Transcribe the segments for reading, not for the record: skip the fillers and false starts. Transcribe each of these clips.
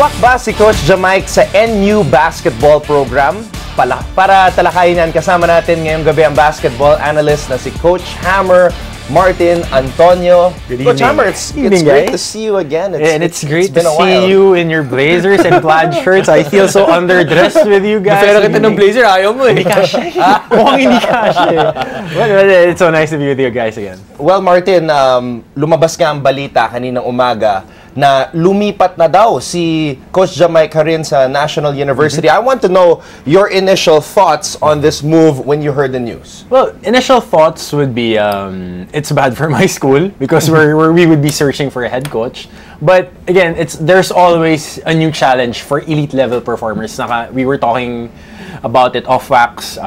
Swak ba si Coach Jamike sa NU basketball program? Para talakayin yan, kasama natin ngayong gabi ang basketball analyst na si Coach Hammer Martin Antonio. Good Coach evening. Hammer, it's great to see you again. It's great to see you in your blazers and plaid shirts. I feel so underdressed with you guys. Pero kita ng blazer, ayaw mo eh. Hindi kasha. Mukhang hindi kasha. Well, it's so nice to be with you guys again. Well, Martin, lumabas nga ang balita kaninang umaga na lumipat na daw si Coach Jamike rin sa National University. I want to know your initial thoughts on this move when you heard the news. Well, initial thoughts would be it's bad for my school because we would be searching for a head coach. But again, there's always a new challenge for elite level performers. We were talking about it off wax.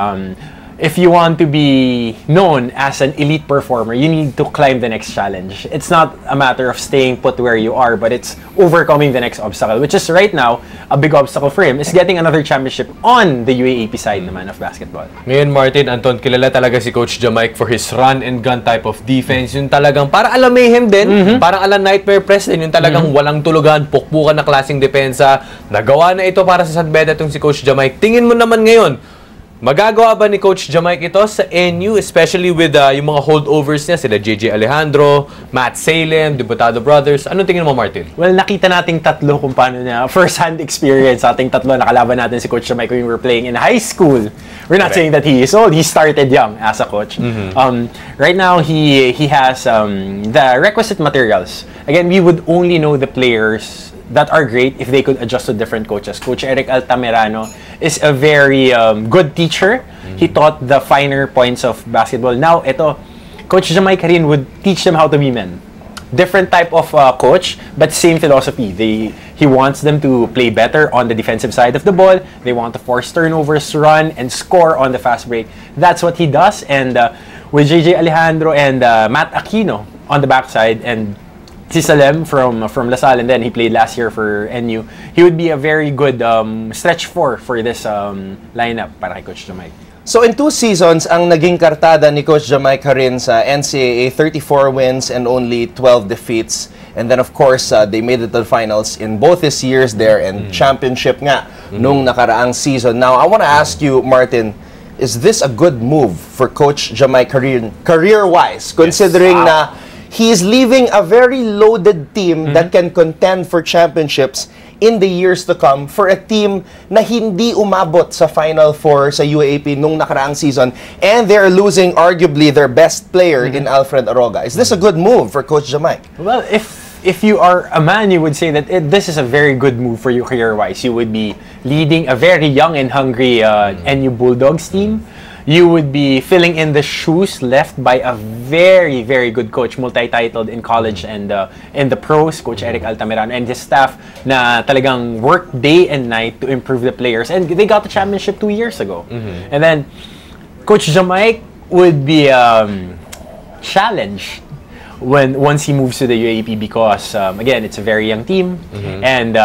If you want to be known as an elite performer, you need to climb the next challenge. It's not a matter of staying put where you are, but it's overcoming the next obstacle, which is right now, a big obstacle for him is getting another championship on the UAAP side naman of basketball. Ngayon, Martin, Anton, kilala talaga si Coach Jamike for his run and gun type of defense. Yung talagang, para alam mayhem din, parang alam nightmare press din, yung talagang walang tulugan, pukpukan na klaseng depensa. Nagawa na ito para sa San Beda itong si Coach Jamike. Tingin mo naman ngayon, magagawa ba ni Coach Jamike ito sa NU, especially with yung mga holdovers niya, sila JJ Alejandro, Matt Salem, Diputado Brothers? Anong tingin mo, Martin? Well, nakita nating tatlo kung paano niya, first-hand experience sa ating tatlo. Nakalaban natin si Coach Jamike when we were playing in high school. We're not saying that he is old. He started young as a coach. Right now, he has the requisite materials. Again, we would only know the players that are great if they could adjust to different coaches. Coach Eric Altamirano is a very good teacher. He taught the finer points of basketball. Now, Coach Jamike rin would teach them how to be men. Different type of coach, but same philosophy. He wants them to play better on the defensive side of the ball. They want to force turnovers, run, and score on the fast break. That's what he does. And with JJ Alejandro and Matt Aquino on the backside, and si Salem from LaSalle, and then he played last year for NU. He would be a very good stretch for this lineup para kay Coach Jamike. So in 2 seasons, ang naging kartada ni Coach Jamike rin sa NCAA, 34 wins and only 12 defeats. And then of course, they made it to the finals in both his years there and championship nga nung nakaraang season. Now, I want to ask you, Martin, is this a good move for Coach Jamike career-wise, considering na he's leaving a very loaded team that can contend for championships in the years to come for a team na hindi umabot sa Final Four sa UAAP nung nakaraang season, and they're losing arguably their best player in Alfred Aroga. Is this a good move for Coach Jamike? Well, if you are a man, you would say that this is a very good move for you career-wise. You would be leading a very young and hungry NU Bulldogs team. You would be filling in the shoes left by a very, very good coach, multi-titled in college and in the pros, Coach Eric Altamirano, and his staff na talagang work day and night to improve the players. And they got the championship 2 years ago. And then Coach Jamike would be challenged once he moves to the UAAP because, again, it's a very young team, and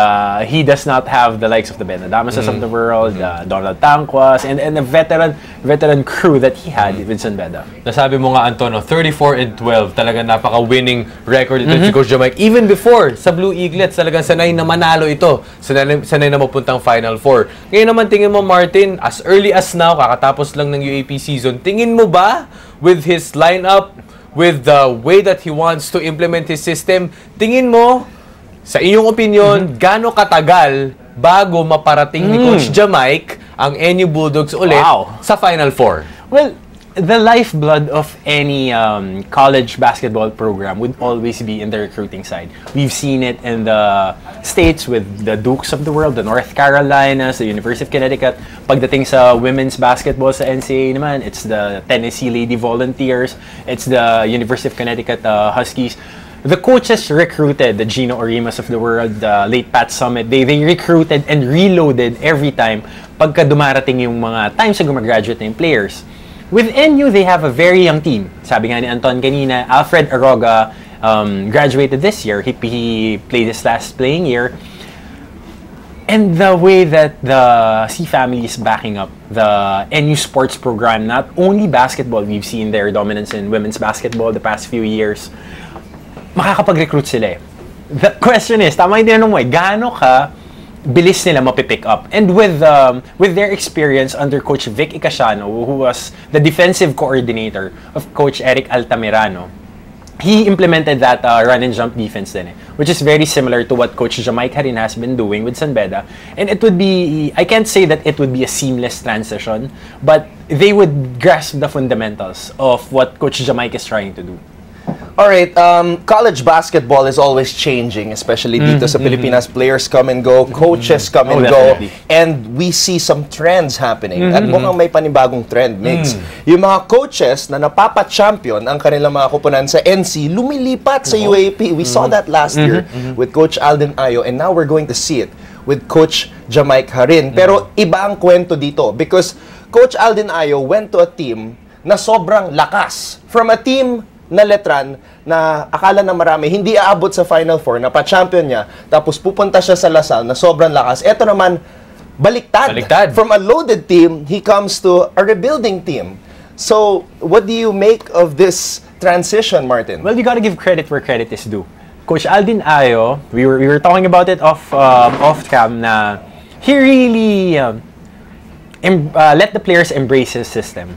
he does not have the likes of the Benadamasas of the world, Donald Tanquas, and a veteran crew that he had with San Beda. Nasabi mo nga, Antonio, 34-12, talagang napaka-winning record ito si Coach Jamike. Even before, sa Blue Eaglets, talagang sanay na manalo ito. Sanay na mapuntang Final Four. Ngayon naman, tingin mo, Martin, as early as now, kakatapos lang ng UAAP season, tingin mo ba, with his lineup, with the way that he wants to implement his system, tingin mo, sa iyong opinion, gaano katagal bago maparating ni Coach Jamike ang NU Bulldogs ulit sa Final Four? Well, the lifeblood of any college basketball program would always be in the recruiting side. We've seen it in the States with the Dukes of the world, the North Carolinas, the University of Connecticut. Pagdating sa women's basketball sa NCAA naman, it's the Tennessee Lady Volunteers, it's the University of Connecticut Huskies. The coaches recruited the Gino Orimas of the world, the late Pat Summit. They recruited and reloaded every time pagka dumarating yung mga times na gumagraduate na yung players. With NU, they have a very young team. Sabi nga ni Anton kanina, Alfred Aroga graduated this year. He played his last playing year. And the way that the C family is backing up the NU sports program, not only basketball, we've seen their dominance in women's basketball the past few years, makakapag-recruit sila eh. The question is, tama yung tinanong mo eh, gaano ka bilis nila mapipick up. And with their experience under Coach Vic Icasiano, who was the defensive coordinator of Coach Eric Altamirano, he implemented that run and jump defense din, which is very similar to what Coach Jamike Harin has been doing with San Beda. And it would be, I can't say that it would be a seamless transition, but they would grasp the fundamentals of what Coach Jamike is trying to do. Alright, college basketball is always changing, especially dito sa Pilipinas. Players come and go, coaches come and go, definitely. and we see some trends happening. At mukhang may panibagong trend, Migs. Yung mga coaches na napapa-champion ang kanilang mga kupunan sa NC, lumilipat sa UAP. We saw that last year with Coach Alden Ayo, and now we're going to see it with Coach Jamike Harin. Pero iba ang kwento dito because Coach Alden Ayo went to a team na sobrang lakas. From a team na Letran na akala na marami hindi aabot sa Final Four, na pa-champion niya, tapos pupunta siya sa Lasal na sobrang lakas. Ito naman, baliktad. From a loaded team, he comes to a rebuilding team. So, what do you make of this transition, Martin? Well, you gotta give credit where credit is due. Coach Alden Ayo, we were talking about it off cam na he really let the players embrace his system.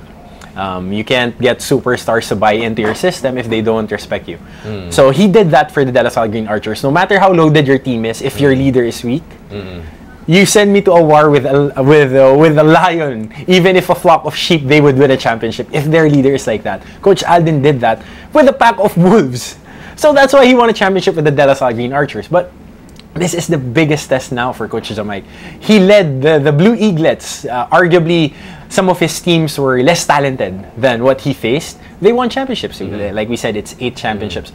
You can't get superstars to buy into your system if they don't respect you. So he did that for the De La Salle Green Archers. No matter how loaded your team is, if your leader is weak, you send me to a war with a lion. Even if a flock of sheep, they would win a championship if their leader is like that. Coach Alden did that with a pack of wolves. So that's why he won a championship with the De La Salle Green Archers. But this is the biggest test now for Coach Jamike. He led the Blue Eaglets. Arguably, some of his teams were less talented than what he faced. They won championships. Like we said, it's 8 championships.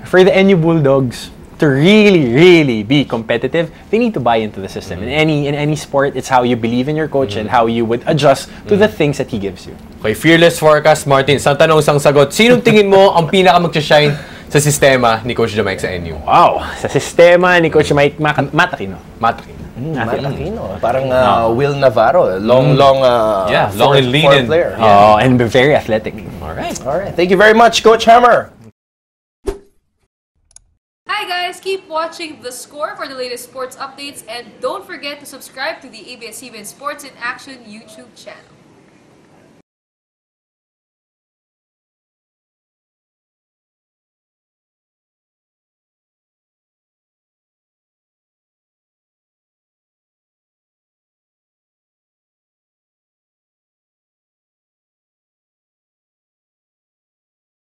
For the NU Bulldogs to really be competitive, they need to buy into the system. In any sport, it's how you believe in your coach and how you would adjust to the things that he gives you. Okay, fearless forecast, Martin. Isang tanong, isang sagot. Sinong tingin mo ang pinaka mag-shine sa sistema ni Coach Jamike sa NU? Wow! Sa sistema ni Coach Jamike, Matakino. Matakino. Parang Will Navarro. Long and lean player. Oh, and very athletic. Alright. Thank you very much, Coach Hammer. Hi guys, keep watching The Score for the latest sports updates, and don't forget to subscribe to the ABS-CBN Sports in Action YouTube channel.